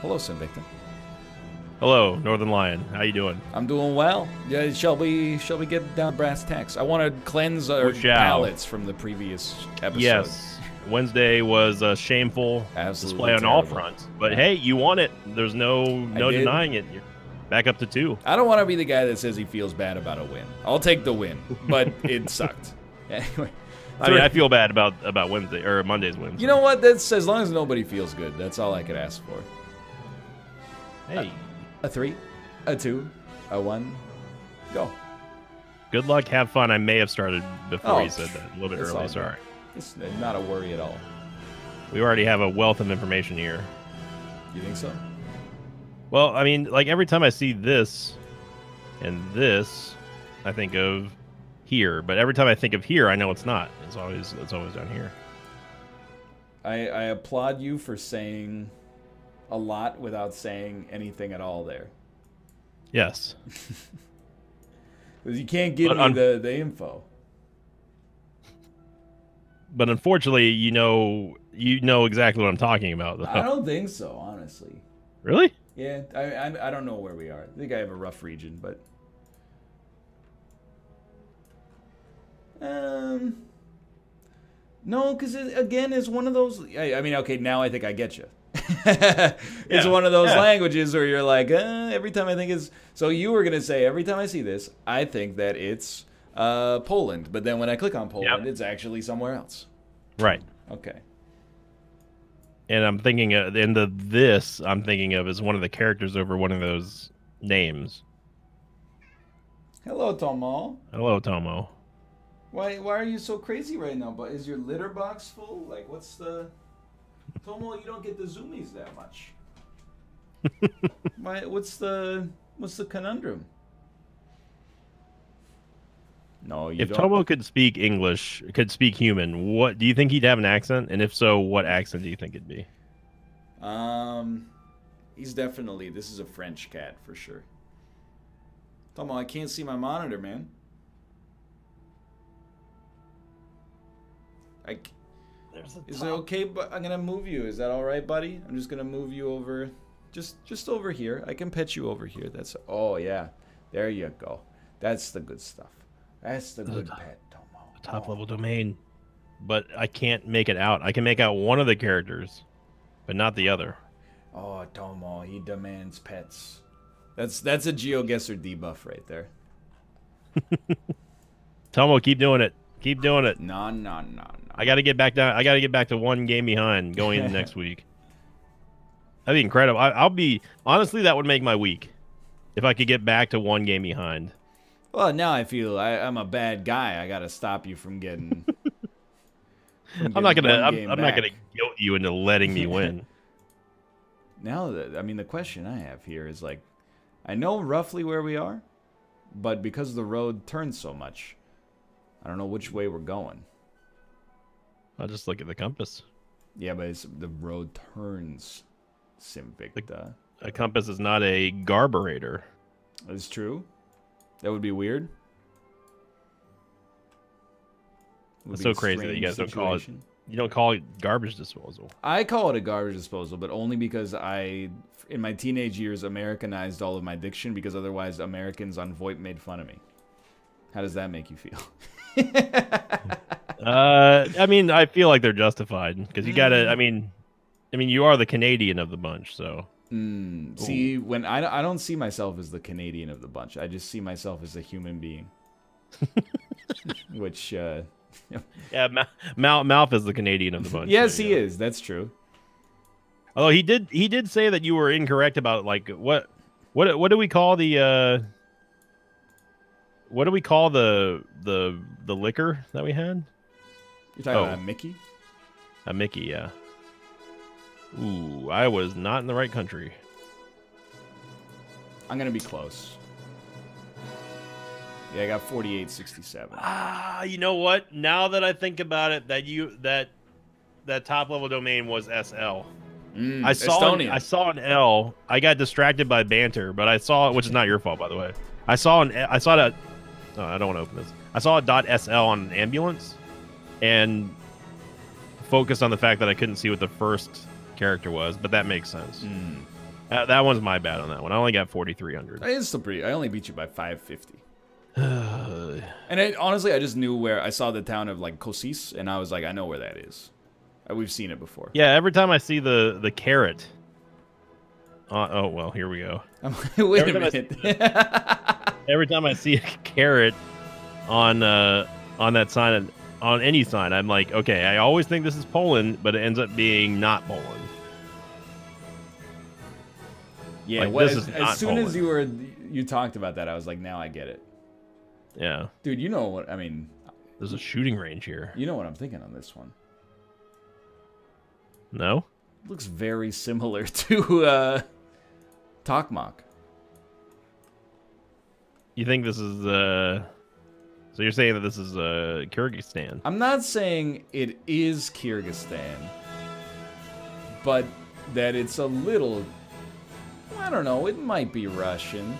Hello, Sinvicta. Hello, Northernlion. How you doing? I'm doing well. Yeah, shall we get down to brass tacks? I want to cleanse our palates from the previous episode. Yes. Wednesday was a shameful display on all fronts. But hey, you won it. There's no denying it. You're back up to 2. I don't want to be the guy that says he feels bad about a win. I'll take the win, but it sucked. Anyway. I mean, I feel bad about Wednesday or Monday's win. You know what? That's as long as nobody feels good. That's all I could ask for. Hey. A 3, a 2, a 1, go. Good luck, have fun. I may have started before you said that. A little bit early, sorry. It's not a worry at all. We already have a wealth of information here. You think so? Well, I mean, like every time I see this and this, I think of here. But every time I think of here, I know it's not. It's always down here. I applaud you for saying a lot without saying anything at all there. Yes. Because you can't give me the info. But unfortunately, you know exactly what I'm talking about, though. I don't think so, honestly. Really? Yeah, I don't know where we are. I think I have a rough region, but no, because again, it's one of those. I mean, okay, now I think I get you. It's one of those languages where you're like, every time I think it's. So you were gonna say every time I see this, I think that it's Poland, but then when I click on Poland, it's actually somewhere else. Right. Okay. And I'm thinking, I'm thinking of as one of the characters over one of those names. Hello, Tomo. Hello, Tomo. Why are you so crazy right now? But is your litter box full? Like, what's the... Tomo, you don't get the zoomies that much. What's the conundrum? No, you don't. If Tomo could speak English, could speak human, what do you think he'd have an accent? And if so, what accent do you think it'd be? He's definitely... This is a French cat for sure. Tomo, I can't see my monitor, man. Is it okay? But I'm gonna move you. Is that all right, buddy? I'm just gonna move you over, just over here. I can pet you over here. That's. Oh yeah, there you go. That's the good stuff. That's the good pet, Tomo. Top level domain, but I can't make it out. I can make out one of the characters, but not the other. Oh, Tomo, he demands pets. That's a Geoguessr debuff right there. Tomo, keep doing it. Keep doing it. No. I got to get back down. I got to get back to 1 game behind going into next week. That'd be incredible. I'll be honestly, that would make my week if I could get back to 1 game behind. Well, now I feel I'm a bad guy. I got to stop you from getting. I'm not gonna guilt you into letting me win. Now that the question I have here is like, I know roughly where we are, but because the road turns so much, I don't know which way we're going. I'll just look at the compass. Yeah, but the road turns, Sinvicta. A compass is not a garburator. That's true. That would be weird. It's so crazy that you guys don't call it. You don't call it garbage disposal. I call it a garbage disposal, but only because in my teenage years, Americanized all of my diction because otherwise Americans on VoIP made fun of me. How does that make you feel? I mean, I feel like they're justified because you gotta. I mean, you are the Canadian of the bunch, so. See, when I don't see myself as the Canadian of the bunch, I just see myself as a human being. Which, yeah, Malf is the Canadian of the bunch. Yes, he is. That's true. Although he did say that you were incorrect about like what do we call the liquor that we had? You're talking about a Mickey? A Mickey, yeah. Ooh, I was not in the right country. I'm gonna be close. Yeah, I got 4867. Ah, you know what? Now that I think about it, that top level domain was SL. I saw an L. I got distracted by banter, but I saw it, which is not your fault, by the way. I saw that. Oh, I don't want to open this. I saw a .SL on an ambulance, and focused on the fact that I couldn't see what the first character was, but that makes sense. That one's my bad on that one. I only got 4,300. It's still pretty. I only beat you by 550. And honestly, I just knew where I saw the town of like Kosis, and I was like, I know where that is. We've seen it before. Yeah, every time I see the carrot. Oh well, here we go. Wait a minute. Every time I see a carrot on that sign, on any sign, I'm like, okay, I always think this is Poland, but it ends up being not Poland. Yeah, like, well, this is as soon Poland. as you talked about that, I was like, now I get it. Yeah. Dude, you know what I mean? There's a shooting range here. You know what I'm thinking on this one. No? It looks very similar to Tokmak. You think this is so you're saying that this is Kyrgyzstan? I'm not saying it is Kyrgyzstan, but that it's a little, I don't know, it might be Russian.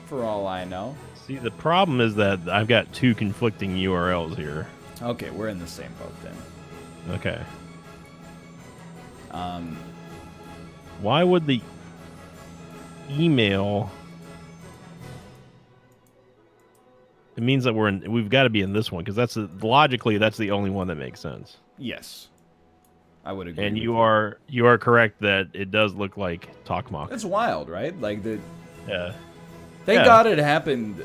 For all I know. See, the problem is that I've got two conflicting URLs here. Okay, we're in the same boat then. Okay. Why would the email? It means that we've got to be in this one because logically that's the only one that makes sense. Yes, I would agree. And you are correct that it does look like Tokmak. It's wild, right? Like Yeah. Thank God it happened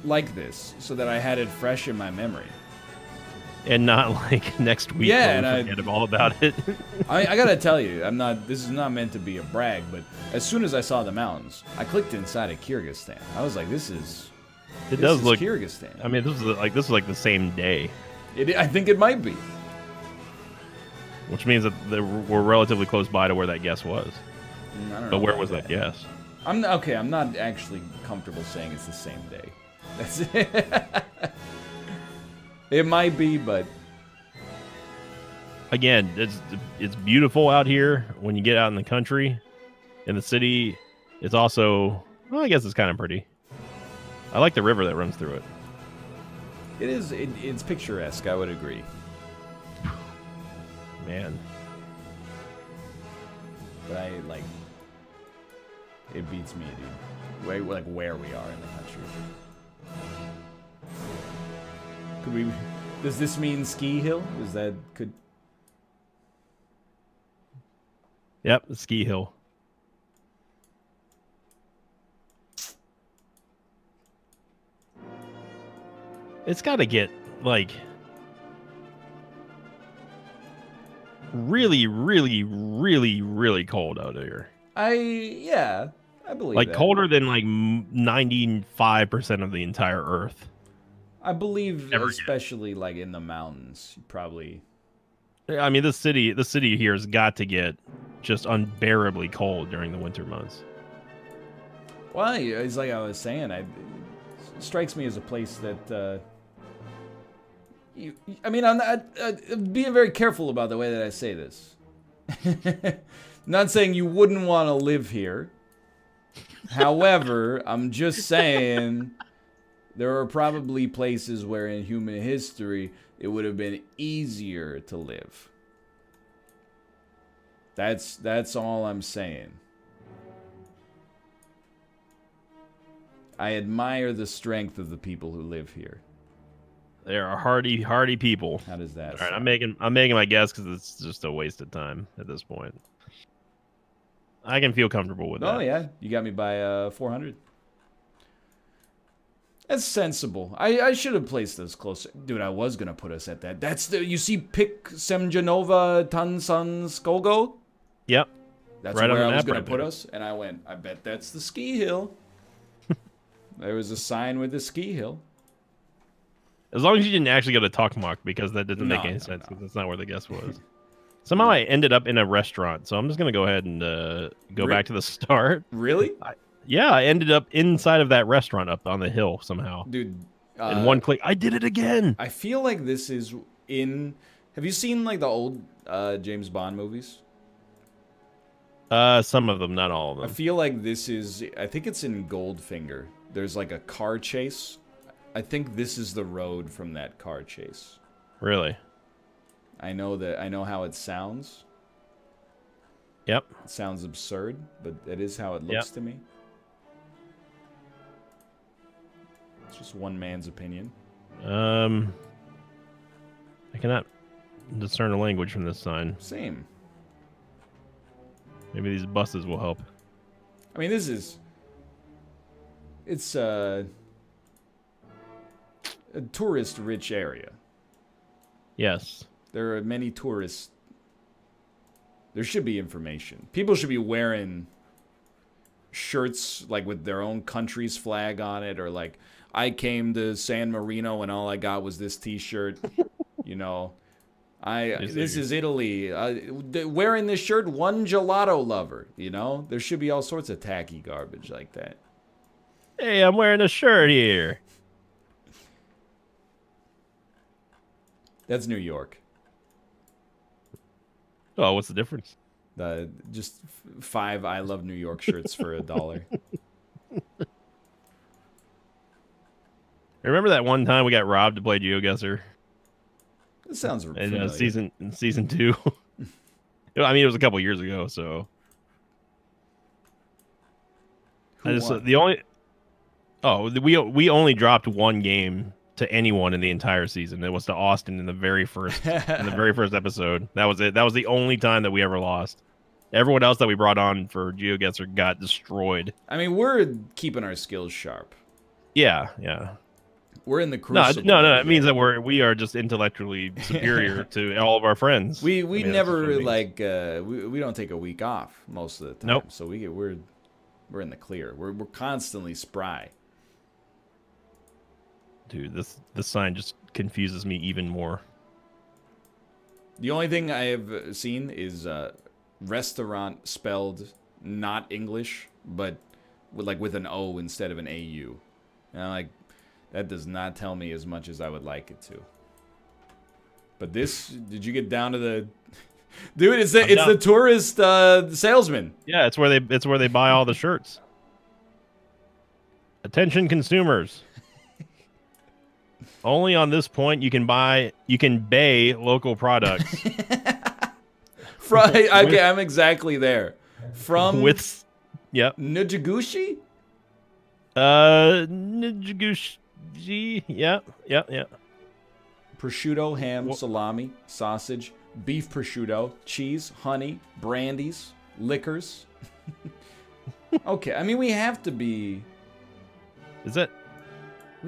like this, so that I had it fresh in my memory. And not like next week when we forget all about it. I gotta tell you, this is not meant to be a brag, but as soon as I saw the mountains, I clicked inside of Kyrgyzstan. I was like, this is Kyrgyzstan. I mean, this is like the same day. I think it might be. Which means that we're relatively close by to where that guess was. I don't know. But where was that guess? I'm not actually comfortable saying it's the same day. That's it. It might be, but again, it's beautiful out here when you get out in the country. In the city, it's also, well, I guess it's kind of pretty. I like the river that runs through it. It is. It's picturesque. I would agree. Man, but I like. It beats me, dude. Where we are in the country. Could we? Does this mean ski hill? Is that could? Yep, ski hill. It's got to get like really, really, really, really cold out here. I believe like that. Colder than like 95% of the entire Earth. I believe, especially like in the mountains, probably. I mean, the city here has got to get just unbearably cold during the winter months. Well, it's like I was saying, it strikes me as a place that. I mean, I'm being very careful about the way that I say this. Not saying you wouldn't want to live here. However, I'm just saying there are probably places where in human history it would have been easier to live. That's all I'm saying. I admire the strength of the people who live here. They are hardy people. How does that sound? All right, I'm making my guess because it's just a waste of time at this point. I can feel comfortable with that. Oh yeah, you got me by 400. That's sensible. I should have placed this closer, dude. I was gonna put us at that. That's the you see Pik Semjanova Tansanskogo. Yep. That's right where I was gonna put us, and I went. I bet that's the ski hill. There was a sign with the ski hill. As long as you didn't actually go to Tokmak, because that doesn't make any sense. Because that's not where the guess was. Somehow I ended up in a restaurant, so I'm just gonna go ahead and go back to the start. Really? Yeah, I ended up inside of that restaurant up on the hill somehow. Dude, in one click, I did it again. I feel like this is in. Have you seen like the old James Bond movies? Some of them, not all of them. I feel like this is. I think it's in Goldfinger. There's like a car chase. I think this is the road from that car chase. Really? I know how it sounds. Yep. It sounds absurd, but it is how it looks to me. It's just one man's opinion. I cannot discern a language from this sign. Same. Maybe these buses will help. I mean, it's a tourist-rich area. Yes. There are many tourists. There should be information. People should be wearing shirts like with their own country's flag on it, or like, I came to San Marino and all I got was this T-shirt. You know, this is Italy. Wearing this shirt, one gelato lover. You know, there should be all sorts of tacky garbage like that. Hey, I'm wearing a shirt here. That's New York. Oh, what's the difference? Just 5 I Love New York shirts for $1. Remember that one time we got robbed to play Geoguessr? That sounds familiar. In season 2. I mean, it was a couple years ago, so. We only dropped one game to anyone in the entire season. It was to Austin in the very first episode. That was it. That was the only time that we ever lost. Everyone else that we brought on for Geoguessr got destroyed. I mean, we're keeping our skills sharp. Yeah. We're in the crucible. No. It means that we are just intellectually superior to all of our friends. We never like we don't take a week off most of the time. Nope. So we're in the clear. We're constantly spry. Dude, this sign just confuses me even more. The only thing I have seen is restaurant spelled not English, but with an O instead of an AU. And I'm like, that does not tell me as much as I would like it to. But this, did you get down to the... Dude, it's the tourist salesman. Yeah, it's where they buy all the shirts. Attention consumers. Only on this point you can bay local products. Okay, I'm exactly there. From Nijigushi? Nijigushi. Yeah. Prosciutto, ham, salami, sausage, beef prosciutto, cheese, honey, brandies, liquors. Okay, I mean, we have to be... We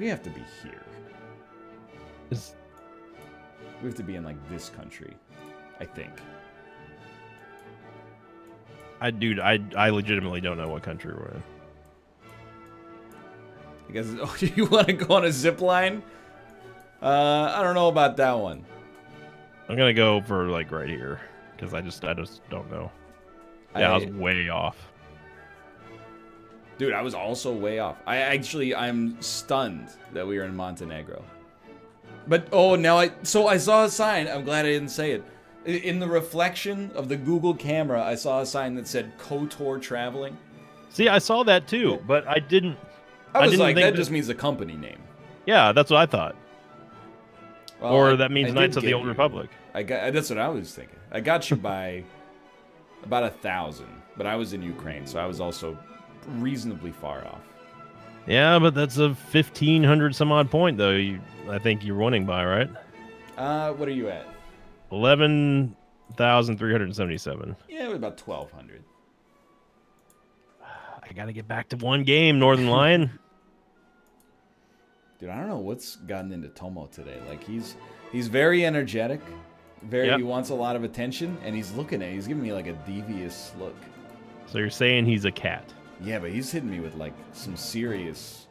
have to be here. We have to be in, like, this country, I think. I legitimately don't know what country we're in. I guess, you want to go on a zip line? I don't know about that one. I'm going to go for, like, right here, because I just don't know. Yeah, I was way off. Dude, I was also way off. I'm stunned that we are in Montenegro. But, so I saw a sign. I'm glad I didn't say it. In the reflection of the Google camera, I saw a sign that said KOTOR Traveling. See, I saw that too, but I didn't... I was like, that just means a company name. Yeah, that's what I thought. Well, or that means Knights of the Old Republic. That's what I was thinking. I got you by about 1,000, but I was in Ukraine, so I was also reasonably far off. Yeah, but that's a 1,500 some odd point, though. I think you're winning by, right? What are you at? 11,377. Yeah, about 1,200. I gotta get back to one game, Northernlion. Dude, I don't know what's gotten into Tomo today. Like, he's very energetic. He wants a lot of attention, and he's giving me like a devious look. So you're saying he's a cat? Yeah, but he's hitting me with like some serious...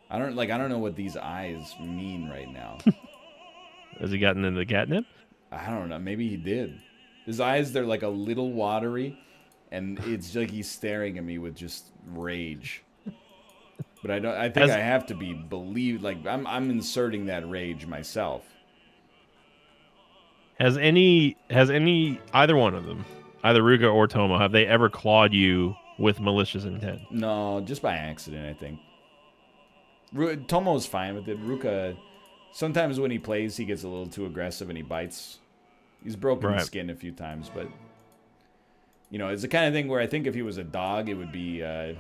I don't know what these eyes mean right now. Has he gotten into the catnip? I don't know. Maybe he did. His eyes, they're like a little watery, and it's like he's staring at me with just rage. But I think I have to be believed. Like, I'm inserting that rage myself. Has either one of them, either Ruka or Tomo, have they ever clawed you with malicious intent? No, just by accident, I think. Tomo's fine with it. Ruka, sometimes when he plays, he gets a little too aggressive and he bites. He's broken his skin a few times, but You know, it's the kind of thing where I think if he was a dog, it would be a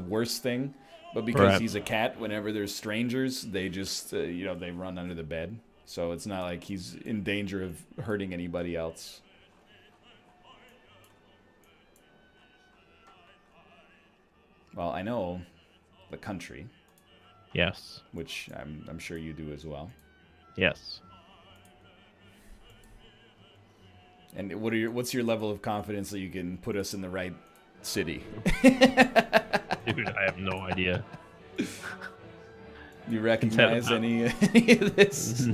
worse thing. But because he's a cat, whenever there's strangers, they just, you know, they run under the bed. So it's not like he's in danger of hurting anybody else. Well, I know the country. Yes. Which I'm sure you do as well. Yes. And what's your level of confidence that you can put us in the right city? Dude, I have no idea. You recognize any of this?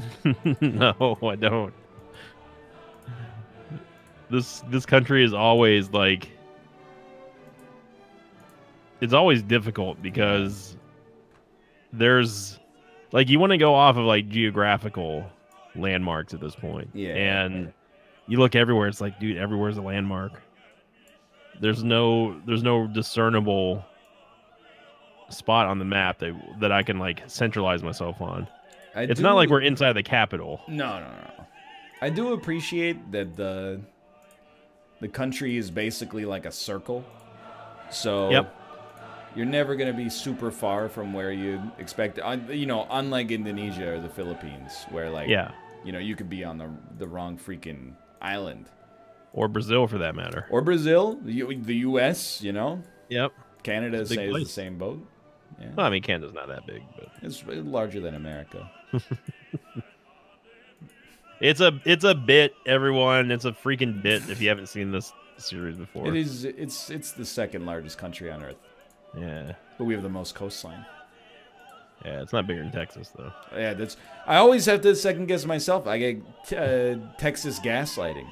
No, I don't. This country is always like, it's always difficult because there's like, you want to go off of like geographical landmarks at this point. Yeah. And you look everywhere, it's like, dude, everywhere's a landmark. There's no discernible spot on the map that I can like centralize myself on. It's not like we're inside the capital. No. I do appreciate that the country is basically like a circle. So you're never going to be super far from where you expect. You know, unlike Indonesia or the Philippines, where like, you know, you could be on the wrong freaking island. Or Brazil, for that matter. Or Brazil, the U.S., you know? Yep. Canada is the same boat. Yeah. Well, I mean, Canada's not that big, but it's larger than America. It's a bit, everyone. It's a freaking bit if you haven't seen this series before. It is. It's the second largest country on Earth. Yeah. But we have the most coastline. Yeah, it's not bigger than Texas, though. Yeah, I always have to second guess myself. I get Texas gaslighting.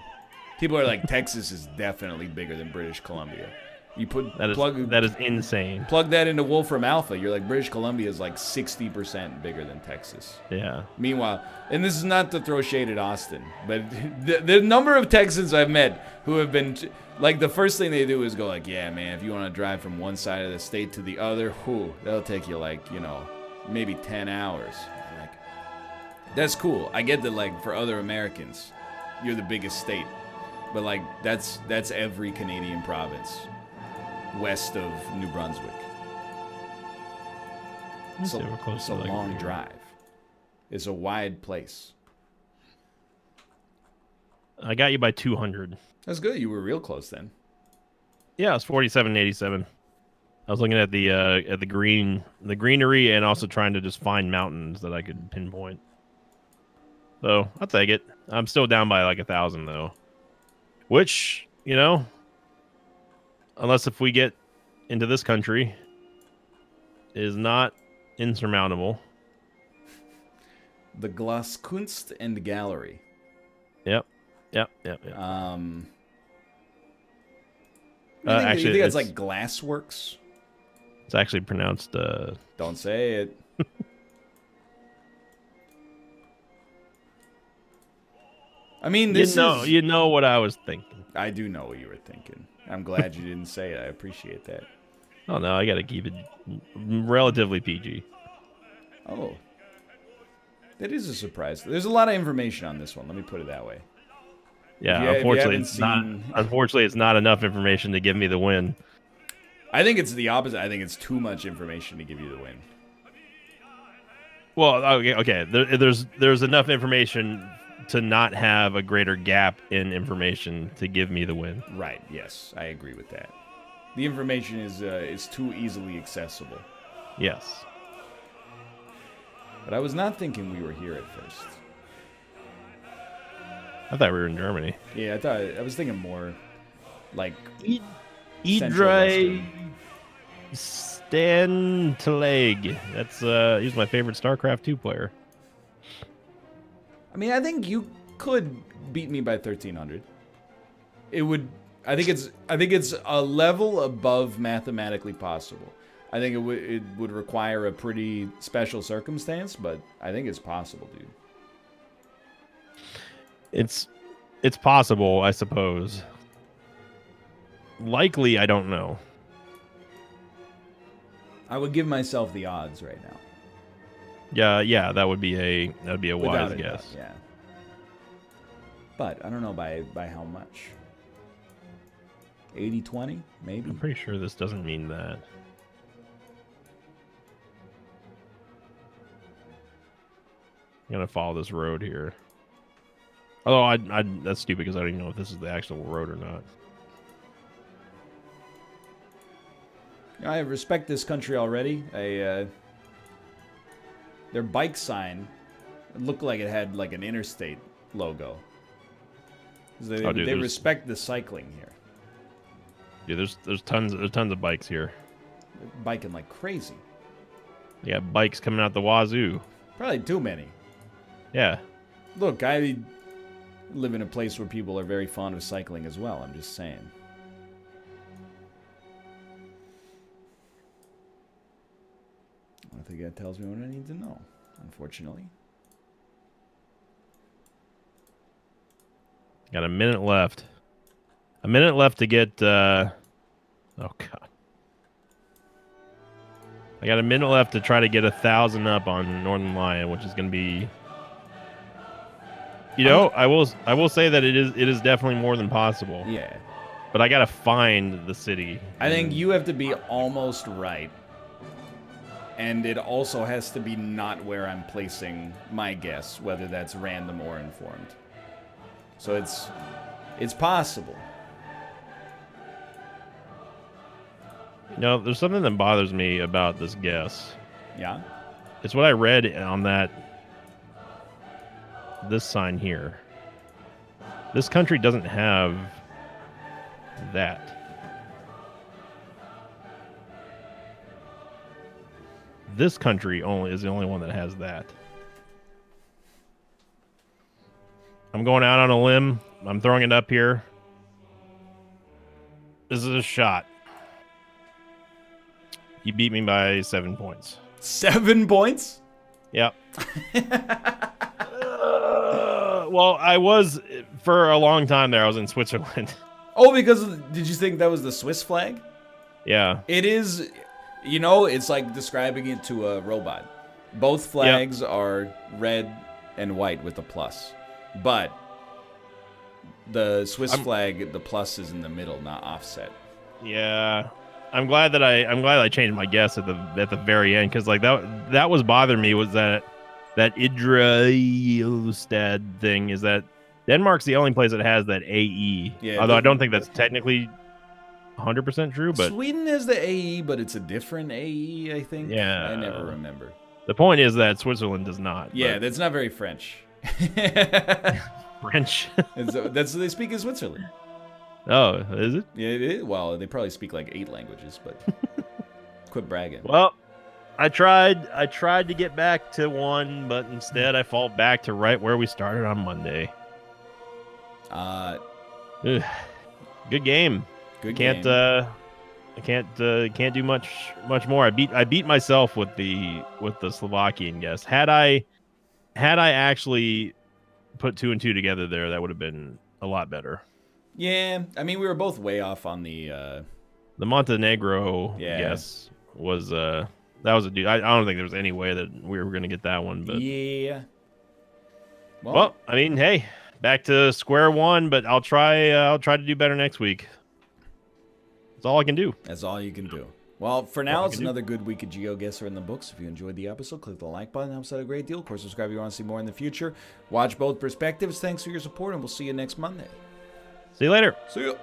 People are like, Texas is definitely bigger than British Columbia. You that is insane. Plug that into Wolfram Alpha. You're like, British Columbia is like 60% bigger than Texas. Yeah. Meanwhile, and this is not to throw shade at Austin, but the number of Texans I've met who have been like, the first thing they do is go like, yeah, man, if you want to drive from one side of the state to the other, that'll take you like, you know, maybe 10 hours. I'm like, that's cool. I get that, like, for other Americans, you're the biggest state. But, like, that's every Canadian province west of New Brunswick. It's a long drive. It's a wide place. I got you by 200. That's good. You were real close then. Yeah, it's 47.87. I was looking at the greenery and also trying to just find mountains that I could pinpoint. So I'll take it. I'm still down by like 1,000 though. Which, you know, unless if we get into this country, is not insurmountable. The Glaskunst and Gallery. Yep. Actually, you think it's like Glassworks? It's actually pronounced. Don't say it. I mean, you know what I was thinking. I do know what you were thinking. I'm glad you didn't say it. I appreciate that. Oh no, I got to keep it relatively PG. Oh, that is a surprise. There's a lot of information on this one. Let me put it that way. Yeah, unfortunately, it's not enough information to give me the win. I think it's the opposite. I think it's too much information to give you the win. Well, okay. There's enough information to not have a greater gap in information to give me the win. Right. Yes, I agree with that. The information is too easily accessible. Yes. But I was not thinking we were here at first. I thought we were in Germany. Yeah, I was thinking more like Idrei Stantleg. That's he's my favorite StarCraft 2 player. I mean, I think you could beat me by 1,300. It would. I think it's a level above mathematically possible. I think it would require a pretty special circumstance, but I think it's possible, dude. It's possible, I suppose. Likely, I don't know. I would give myself the odds right now. Yeah, that would be a wise guess. Yeah. But I don't know by how much. 80-20, maybe. I'm pretty sure this doesn't mean that. I'm gonna follow this road here. Although that's stupid because I don't even know if this is the actual road or not. I respect this country already. Their bike sign looked like it had like an interstate logo. They respect the cycling here. Yeah, there's tons of bikes here. They're biking like crazy. Yeah, bikes coming out the wazoo. Probably too many. Yeah. Look, I live in a place where people are very fond of cycling as well. I'm just saying. I think that tells me what I need to know, unfortunately. Got a minute left. A minute left to get... oh, God. I got a minute left to try to get 1,000 up on Northernlion, which is going to be... You know, I will say that it is definitely more than possible. Yeah. But I got to find the city. I think you have to be almost right. And it also has to be not where I'm placing my guess, whether that's random or informed. So it's possible. You know, there's something that bothers me about this guess. Yeah? It's what I read on this sign here. This country doesn't have that. This country is the only one that has that. I'm going out on a limb. I'm throwing it up here. This is a shot. You beat me by 7 points. 7 points? Yep. Well, I was, for a long time there, I was in Switzerland. Oh, because did you think that was the Swiss flag? Yeah. It is, you know, it's like describing it to a robot. Both flags are red and white with a plus. But the Swiss flag, the plus is in the middle, not offset. Yeah. I'm glad I changed my guess at the very end, because like that was bothering me, was that Idrestad thing, is that Denmark's the only place that has that AE. Yeah, although I don't think that's technically 100% true, but Sweden has the AE, but it's a different AE, I think. Yeah. I never remember. The point is that Switzerland does not. Yeah, that's not very French. French. That's what they speak in Switzerland. Oh, is it? Yeah, it is. Well, they probably speak like 8 languages, but quit bragging. Well, I tried to get back to 1, but instead I fall back to right where we started on Monday. Good game. Good game. I can't do much more. I beat myself with the Slovakian guess. Had I actually put 2 and 2 together there, that would have been a lot better. Yeah, I mean, we were both way off on the Montenegro guess was that was a dude. I don't think there was any way that we were going to get that one, but yeah. Well, I mean, hey, back to square one, but I'll try to do better next week. That's all I can do. That's all you can do. Well, for now, it's another good week of Geoguessr in the books. If you enjoyed the episode, click the like button. It helps out a great deal. Of course, subscribe if you want to see more in the future. Watch both perspectives. Thanks for your support, and we'll see you next Monday. See you later. See you.